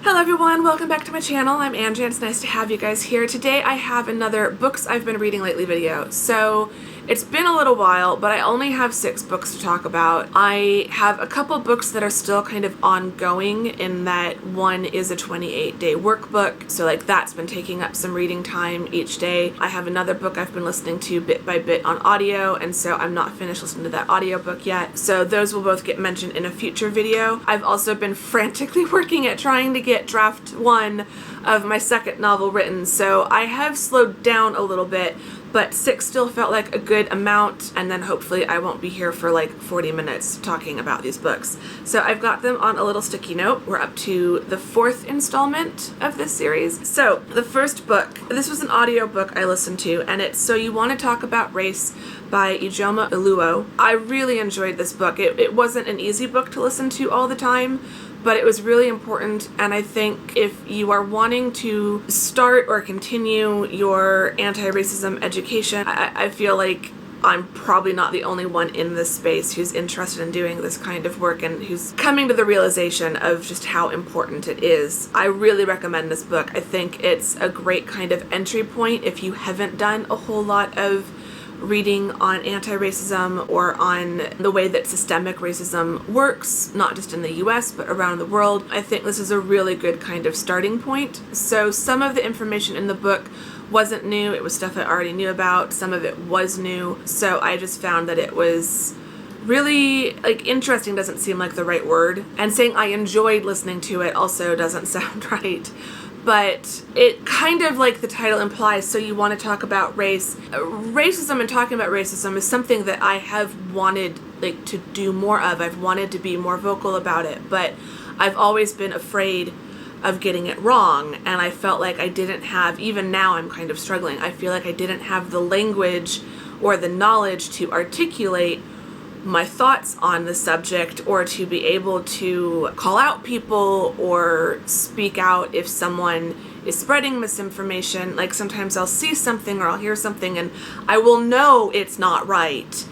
Hello everyone, welcome back to my channel. I'm Angie and it's nice to have you guys here. Today I have another books I've been reading lately video. So it's been a little while, but I only have 6 books to talk about. I have a couple books that are still kind of ongoing in that one is a 28-day workbook. So like that's been taking up some reading time each day. I have another book I've been listening to bit by bit on audio, and so I'm not finished listening to that audiobook yet. So those will both get mentioned in a future video. I've also been frantically working at trying to get draft 1 of my second novel written, so I have slowed down a little bit, but 6 still felt like a good amount, and then hopefully I won't be here for like 40 minutes talking about these books. So I've got them on a little sticky note. We're up to the 4th installment of this series. So the first book, this was an audio book I listened to, and it's So You Want to Talk About Race by Ijeoma Oluo. I really enjoyed this book. It wasn't an easy book to listen to all the time, but it was really important, and I think if you are wanting to start or continue your anti-racism education, I feel like I'm probably not the only one in this space who's interested in doing this kind of work and who's coming to the realization of just how important it is. I really recommend this book. I think it's a great kind of entry point if you haven't done a whole lot of reading on anti-racism or on the way that systemic racism works, not just in the US, but around the world. I think this is a really good kind of starting point. So some of the information in the book wasn't new. It was stuff I already knew about. Some of it was new. So I just found that it was really, like, interesting doesn't seem like the right word. And saying I enjoyed listening to it also doesn't sound right. But it kind of, like the title implies, so you want to talk about race. Racism and talking about racism is something that I have wanted to do more of. I've wanted to be more vocal about it, but I've always been afraid of getting it wrong, and I felt like I didn't have, even now I'm kind of struggling, I feel like I didn't have the language or the knowledge to articulate my thoughts on the subject, or to be able to call out people or speak out if someone is spreading misinformation. Like sometimes I'll see something or I'll hear something and I will know it's not right,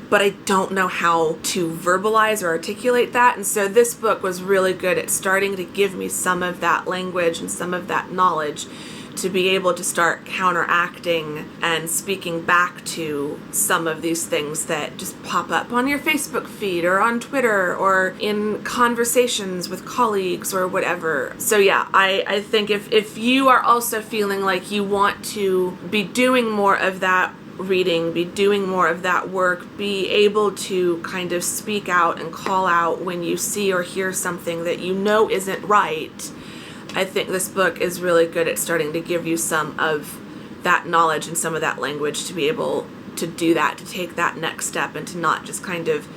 but I don't know how to verbalize or articulate that. And so this book was really good at starting to give me some of that language and some of that knowledge to be able to start counteracting and speaking back to some of these things that just pop up on your Facebook feed or on Twitter or in conversations with colleagues or whatever. So yeah, I think if you are also feeling like you want to be doing more of that reading, be doing more of that work, be able to kind of speak out and call out when you see or hear something that you know isn't right, I think this book is really good at starting to give you some of that knowledge and some of that language to be able to do that, to take that next step and to not just kind of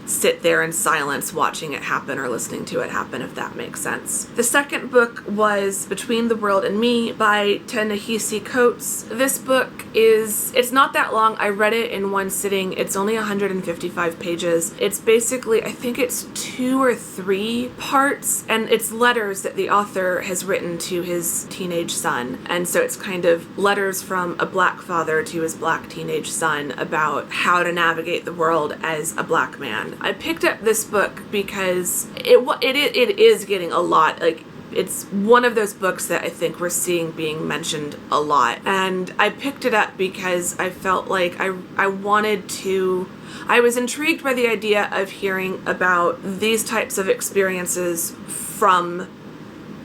sit there in silence watching it happen or listening to it happen, if that makes sense. The second book was Between the World and Me by Ta-Nehisi Coates. This book it's not that long. I read it in one sitting. It's only 155 pages. It's basically, I think it's 2 or 3 parts, and it's letters that the author has written to his teenage son. And so it's kind of letters from a black father to his black teenage son about how to navigate the world as a black man. I picked up this book because it is getting a lot, like, it's one of those books that I think we're seeing being mentioned a lot. And I picked it up because I felt like I was intrigued by the idea of hearing about these types of experiences from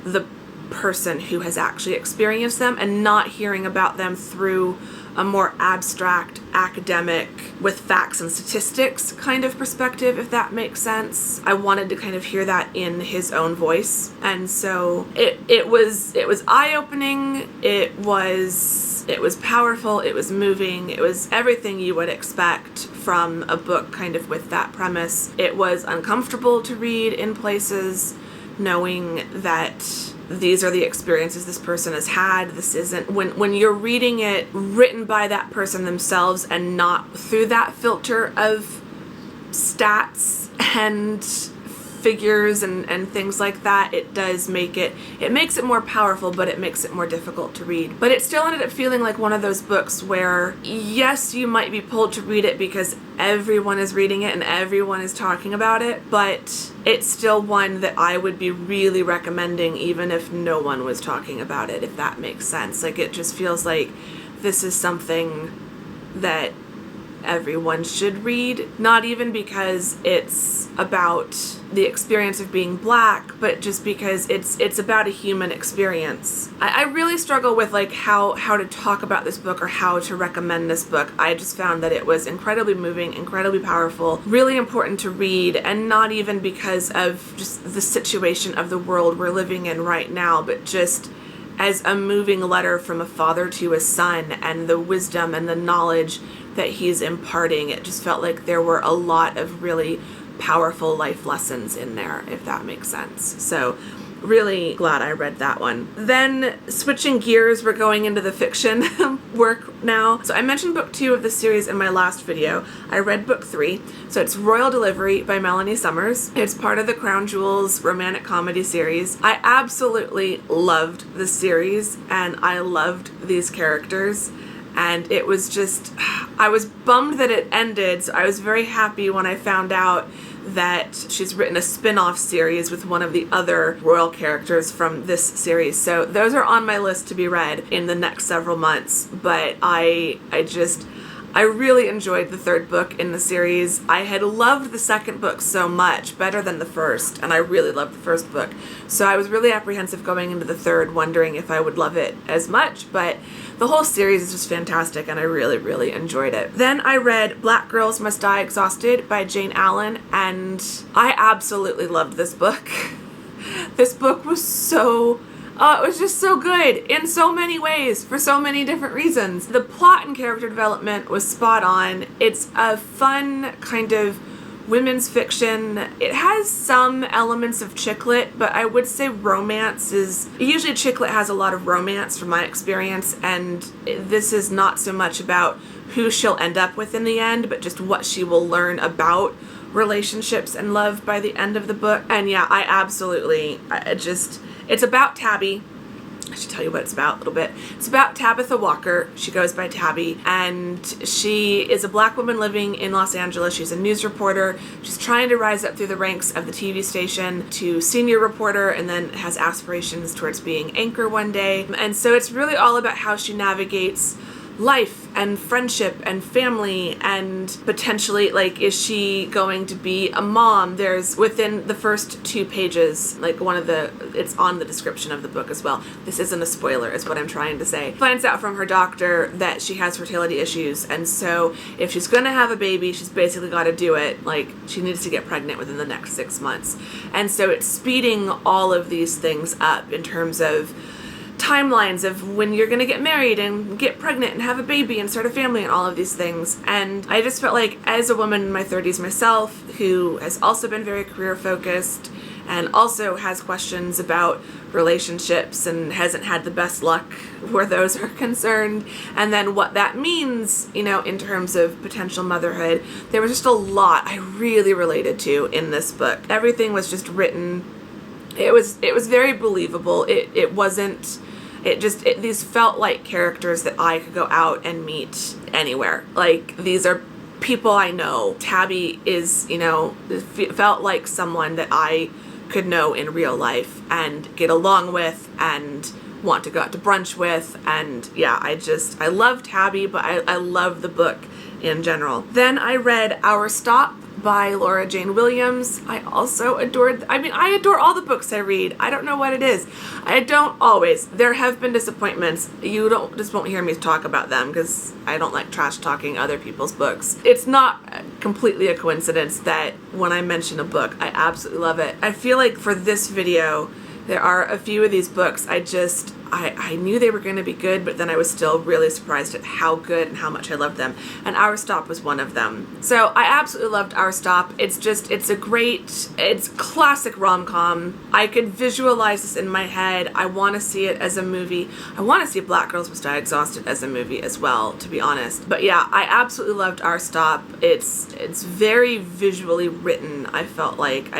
the person who has actually experienced them and not hearing about them through a more abstract, academic, with facts and statistics kind of perspective, if that makes sense. I wanted to kind of hear that in his own voice. And so it was eye-opening, it was powerful, it was moving, it was everything you would expect from a book kind of with that premise. It was uncomfortable to read in places, knowing that these are the experiences this person has had. This isn't, when you're reading it written by that person themselves and not through that filter of stats and figures and things like that, it does make it makes it more powerful, but it makes it more difficult to read. But it still ended up feeling like one of those books where, yes, you might be pulled to read it because everyone is reading it and everyone is talking about it, but it's still one that I would be really recommending even if no one was talking about it, if that makes sense. Like, it just feels like this is something that everyone should read, not even because it's about the experience of being Black, but just because it's about a human experience. I really struggle with like how to talk about this book or how to recommend this book. I just found that it was incredibly moving, incredibly powerful, really important to read, and not even because of just the situation of the world we're living in right now, but just as a moving letter from a father to a son and the wisdom and the knowledge that he's imparting. It just felt like there were a lot of really powerful life lessons in there, if that makes sense. So really glad I read that one. Then switching gears, we're going into the fiction work now. So I mentioned book 2 of the series in my last video. I read book 3. So it's Royal Delivery by Melanie Summers. It's part of the Crown Jewels romantic comedy series. I absolutely loved the series and I loved these characters. And it was just, I was bummed that it ended, so I was very happy when I found out that she's written a spin-off series with one of the other royal characters from this series. So those are on my list to be read in the next several months, but I really enjoyed the third book in the series. I had loved the second book so much, better than the first, and I really loved the first book. So I was really apprehensive going into the third, wondering if I would love it as much, but the whole series is just fantastic, and I really, really enjoyed it. Then I read Black Girls Must Die Exhausted by Jayne Allen, and I absolutely loved this book. This book was so... it was just so good in so many ways, for so many different reasons. The plot and character development was spot on. It's a fun kind of women's fiction. It has some elements of chick lit, but I would say romance is... Usually chick lit has a lot of romance from my experience, and this is not so much about who she'll end up with in the end, but just what she will learn about relationships and love by the end of the book. And yeah, I absolutely... It's about Tabby. I should tell you what it's about a little bit. It's about Tabitha Walker. She goes by Tabby, and she is a Black woman living in Los Angeles. She's a news reporter. She's trying to rise up through the ranks of the TV station to senior reporter, and then has aspirations towards being anchor one day. And so it's really all about how she navigates life and friendship and family, and potentially, like, is she going to be a mom? There's, within the first 2 pages, like it's on the description of the book as well. This isn't a spoiler, is what I'm trying to say. Finds out from her doctor that she has fertility issues, and so if she's gonna have a baby, she's basically gotta do it. Like, she needs to get pregnant within the next 6 months. And so it's speeding all of these things up in terms of timelines of when you're gonna get married and get pregnant and have a baby and start a family and all of these things. And I just felt like, as a woman in my 30s myself, who has also been very career focused and also has questions about relationships and hasn't had the best luck where those are concerned, and then what that means, you know, in terms of potential motherhood, there was just a lot I really related to in this book. Everything was just written, it was very believable. These felt like characters that I could go out and meet anywhere. Like, these are people I know. Tabby is, you know, felt like someone that I could know in real life and get along with and want to go out to brunch with. And yeah, I love Tabby, but I love the book in general. Then I read Our Stop by Laura Jane Williams. I also adored, I adore all the books I read. I don't know what it is. I don't always. There have been disappointments. You won't hear me talk about them because I don't like trash talking other people's books. It's not completely a coincidence that when I mention a book, I absolutely love it. I feel like for this video, there are a few of these books I knew they were going to be good, but then I was still really surprised at how good and how much I loved them. And Our Stop was one of them. So I absolutely loved Our Stop. It's classic rom-com. I could visualize this in my head. I want to see it as a movie. I want to see Black Girls Must Die Exhausted as a movie as well, to be honest. But yeah, I absolutely loved Our Stop. It's very visually written, I felt like.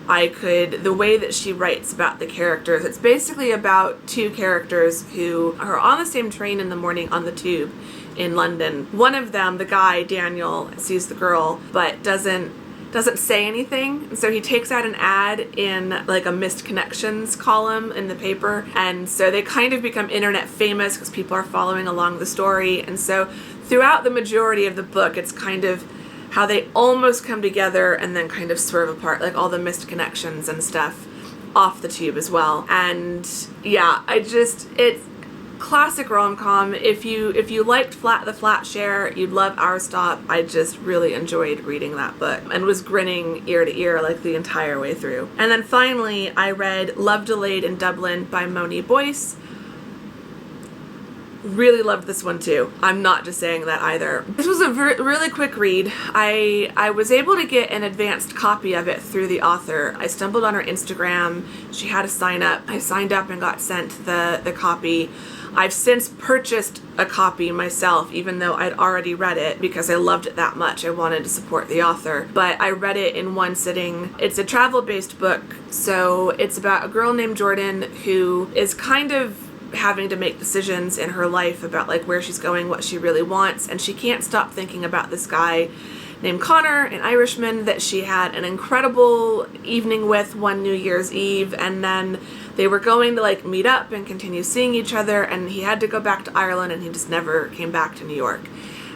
the way that she writes about the characters, it's basically about two characters who are on the same train in the morning on the tube in London. One of them, the guy, Daniel, sees the girl, but doesn't say anything. And so he takes out an ad in like a missed connections column in the paper. And so they kind of become internet famous because people are following along the story. And so throughout the majority of the book, it's kind of how they almost come together and then kind of swerve apart, like all the missed connections and stuff off the tube as well. And yeah, it's classic rom-com. If you liked the Flat Share, you'd love Our Stop. I just really enjoyed reading that book and was grinning ear to ear like the entire way through. And then finally, I read Love Delayed in Dublin by Moni Boyce. Really loved this one too. I'm not just saying that either. This was a really quick read. I was able to get an advanced copy of it through the author. I stumbled on her Instagram. She had a sign up. I signed up and got sent the copy. I've since purchased a copy myself, even though I'd already read it because I loved it that much. I wanted to support the author. But I read it in one sitting. It's a travel-based book, so it's about a girl named Jordan who is kind of having to make decisions in her life about like where she's going, what she really wants, and she can't stop thinking about this guy named Connor, an Irishman that she had an incredible evening with one New Year's Eve, and then they were going to like meet up and continue seeing each other, and he had to go back to Ireland and he just never came back to New York.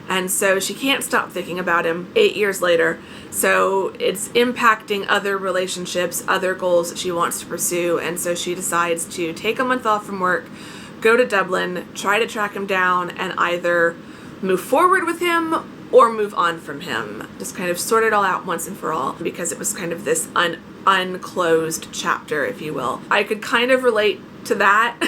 And so she can't stop thinking about him 8 years later. So it's impacting other relationships, other goals that she wants to pursue. And so she decides to take a month off from work, go to Dublin, try to track him down, and either move forward with him or move on from him. Just kind of sort it all out once and for all, because it was kind of this unclosed chapter, if you will. I could kind of relate to that.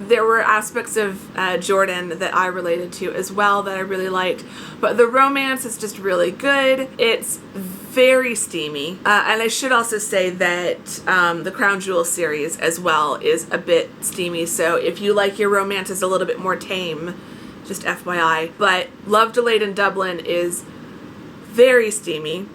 There were aspects of Jordan that I related to as well that I really liked, but the romance is just really good. It's very steamy, and I should also say that the Crown Jewel series as well is a bit steamy, so if you like your romances a little bit more tame, just FYI. But Love Delayed in Dublin is very steamy.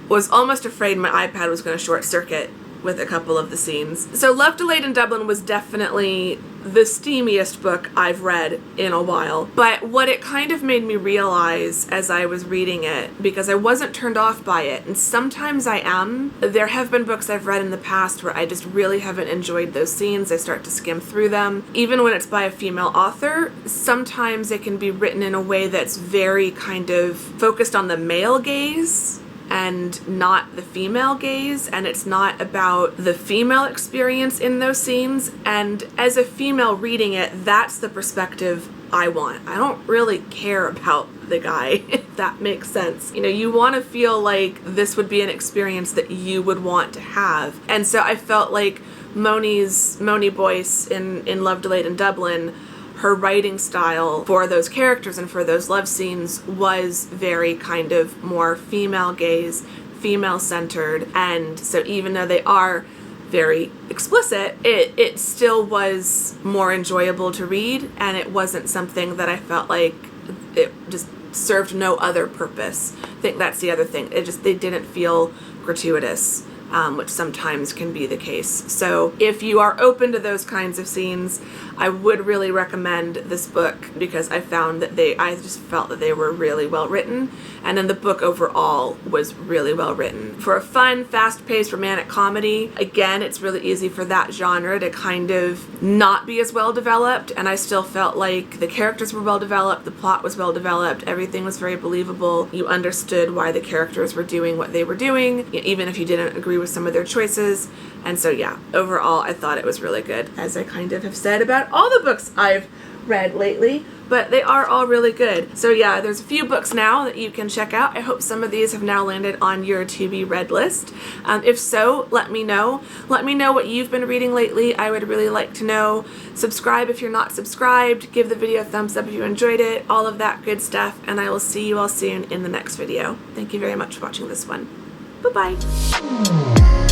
Was almost afraid my iPad was going to short circuit with a couple of the scenes. So Love Delayed in Dublin was definitely the steamiest book I've read in a while. But what it kind of made me realize as I was reading it, because I wasn't turned off by it, and sometimes I am. There have been books I've read in the past where I just really haven't enjoyed those scenes. I start to skim through them. Even when it's by a female author, sometimes it can be written in a way that's very kind of focused on the male gaze and not the female gaze, and it's not about the female experience in those scenes. And as a female reading it, that's the perspective I want. I don't really care about the guy, if that makes sense. You know, you want to feel like this would be an experience that you would want to have. And so I felt like Moni Boyce in Love Delayed in Dublin, her writing style for those characters and for those love scenes was very kind of more female gaze, female centered. And so even though they are very explicit, it still was more enjoyable to read, and it wasn't something that I felt like it just served no other purpose. I think that's the other thing. They didn't feel gratuitous, which sometimes can be the case. So if you are open to those kinds of scenes, I would really recommend this book, because I found that I just felt that they were really well written, and then the book overall was really well written. For a fun, fast-paced romantic comedy, again, it's really easy for that genre to kind of not be as well developed, and I still felt like the characters were well developed, the plot was well developed, everything was very believable. You understood why the characters were doing what they were doing, even if you didn't agree with some of their choices. And so yeah, overall I thought it was really good, as I kind of have said about all the books I've read lately, but they are all really good. So yeah, there's a few books now that you can check out. I hope some of these have now landed on your to-be-read list. If so, let me know. Let me know what you've been reading lately. I would really like to know. Subscribe if you're not subscribed. Give the video a thumbs up if you enjoyed it. All of that good stuff. And I will see you all soon in the next video. Thank you very much for watching this one. Bye-bye.